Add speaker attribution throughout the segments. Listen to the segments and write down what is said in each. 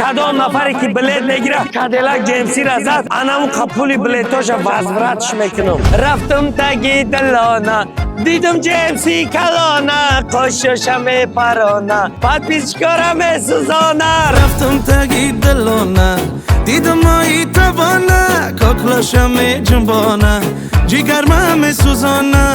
Speaker 1: کدام نفری که بلیت میگیره کادیلاک جیمسی را زد انم قپولی بلیتاش وزورتش میکنم رفتم تگی دلانه دیدم جیمسی کلانه قششم پرانه بعد پیچکارم سوزانه
Speaker 2: رفتم تگی دلانه دیدم مایی توانه کاکلاشم جنبانه جیگرمم سوزانه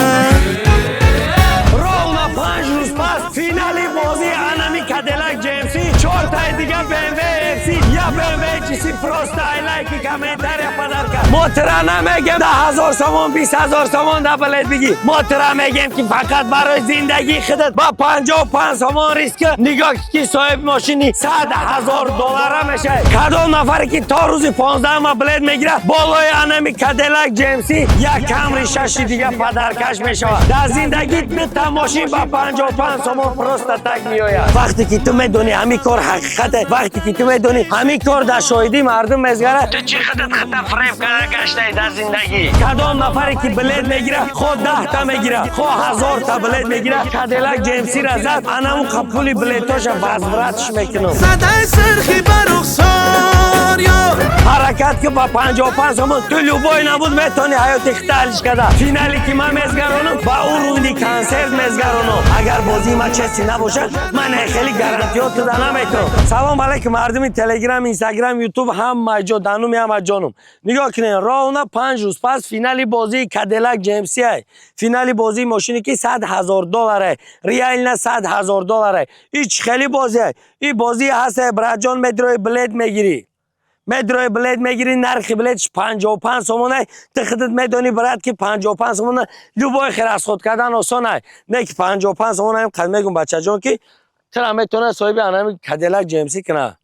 Speaker 1: رونا 5 روز پس فینالی بازی انمی کادیلاک جیمسی 4 تا دیگه BMW FC یا BMW GC پرو استایل که کامنتاری پدر کرد ما ترا نمیگم 10,000 تومان 20,000 تومان دا بلیت بگی ما ترا میگم که فقط برای زندگی خودت با 55 تومان ریسک نگاه که صاحب ماشینی 100,000 دلار میشه کدام نفری که تا روز 15 ما بلیت میگیره بالای انمی کادیلاک جیمسی یک کمری 6 دیگه پدرکش میشه در زندگیت به ماشین با 55 تومان پروستاتک میآید وقتی که تو میدونی همین کار حقیقته وقتی که تو میدونی همین کار در شاهدی مردم میزگره تو چی خودت فریب کرده گشته در زندگی کدام نفری که بلیت میگیره خود 10 تا میگیره خود 1000 تا بلیت میگیره کادیلاک جیمسی را زد انم قپولی بلیتاش وزورتش میکنم
Speaker 2: صدای سرخی برخسار یا
Speaker 1: حرکت که با 55 تومان تو لوبای نبود میتونی حیات اختلش کده فینالی که من میزگرانم با اون روندی کنسرت میزگرانم اگر بازی ما چیزی نباشه من خیلی گارانتیات دادم نمیتونم سلام علیکم مردم تلگرام اینستاگرام یوتیوب هم ماجو دانومی هم جانم نگاه کنین راونا 5 روز پس فینالی بازی کادیلاک جیمسی ای فینالی بازی ماشینی که 100,000 دلاره ریال نه 100,000 دلاره هیچ خیلی بازی این بازی هست برادجان مدروی بلیت میگیری مدروی بلیت میگیری نرخ بلیتش 55 تومانه تو خودت میدونی برات که 55 تومانه لوبای خیر از خود کردن آسانه نه که 55 تومانه هم قد میگم بچه جان که ترا میتونه صاحب انمی کادیلاک جیمسی کنه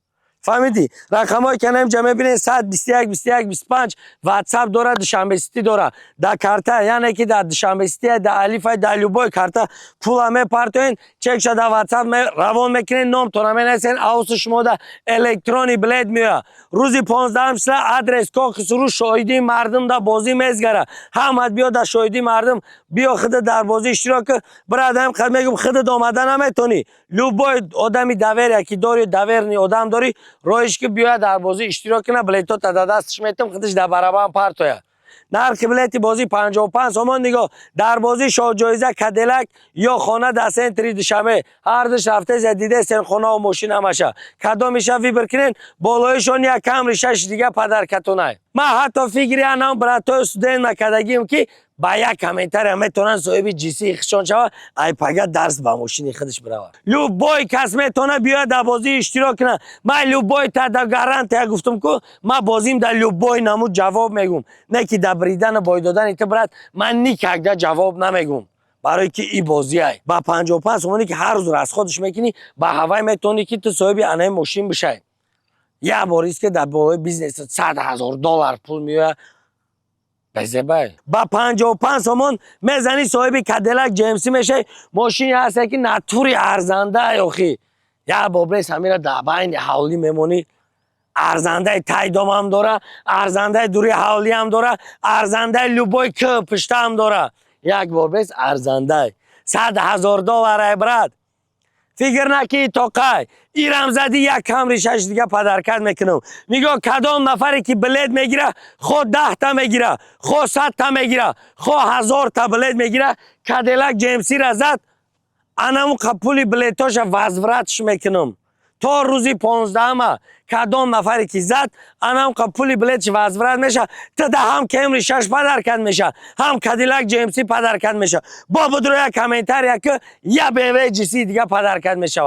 Speaker 1: فهمیدی رقمای کنم جمع ببینید 121 21 25 واتساپ داره دوشنبه سیتی داره در کارتا یعنی که در دوشنبه سیتی در الف در لوبای کارتا پول همه پارتوین چک شده واتساپ روان میکنین نام تو نمی‌نویسین اوس شما در الکترونی بلیت میاد روزی 15 سال آدرس کوک سرو شاهدی مردم در بازی میزگره همت بیا در شاهدی مردم بیا خود در بازی اشتراک برادرم خد میگم خود آمدن نمیتونی لوبای آدمی داور کی داری داور نی آدم داری رویش که بیاید در بازی اشتراک کنه بلیتو تا دستش میتم خودش در برابر پارتویا نرخ بلیت بازی 55 تومان نگاه در بازی شاه جایزه کادیلاک یا خانه در سنتری دوشنبه هر دوش هفته زدیده سن خانه و ماشین همشه کدام میشه ویبر کنین بالایشون یک کمری 6 دیگه پدرکتونه من حتی فکری انم برای تو استودنت نکردگیم که با یک کامنتر هم میتونن صاحب جیسی خشون شوه ای پگه درس با ماشین خودش بروه لوبای کس میتونه بیاد در بازی اشتراک کنه من لوبای تا در گارانتی گفتم که من بازیم در لوبای نمود جواب میگم نه که در بریدن بای دادن ایت برات من نیک جواب نمیگم برای که این بازی ای با 55 تومانی که هر روز از خودش میکنی با هوای میتونی که تو صاحب انای ماشین بشی یا باریست که در بالای بیزنس 100,000 دلار پول میاد بزبای با 55 تومان میزنی صاحب کادیلاک جیمسی میشه ماشینی هست که ناتوری ارزنده اخی یا بابریس همین در بین حوالی میمونی ارزنده تایدام هم داره ارزنده دوری حوالی هم داره ارزنده لوبای که پشت هم داره یک بابریس ارزنده 100,000 دلار برات فکر نکی تو قای ایرم زدی یک کمری 6 دیگه پدرکت میکنم نگاه کدام نفری که بلیت میگیره خود 10 تا میگیره خود 100 تا میگیره خود 1000 تا بلیت میگیره کادیلاک جیمسی را زد انم قپولی بلیتاش وزورتش میکنم تا روزی 15 ما کدام نفری که زد انم قپولی بلیتش وزورت میشه تا ده هم کمری 6 پدرکت میشه هم کادیلاک جیمسی پدرکت میشه با بدروی کامنتر که یا BMW GC دیگه پدرکت میشه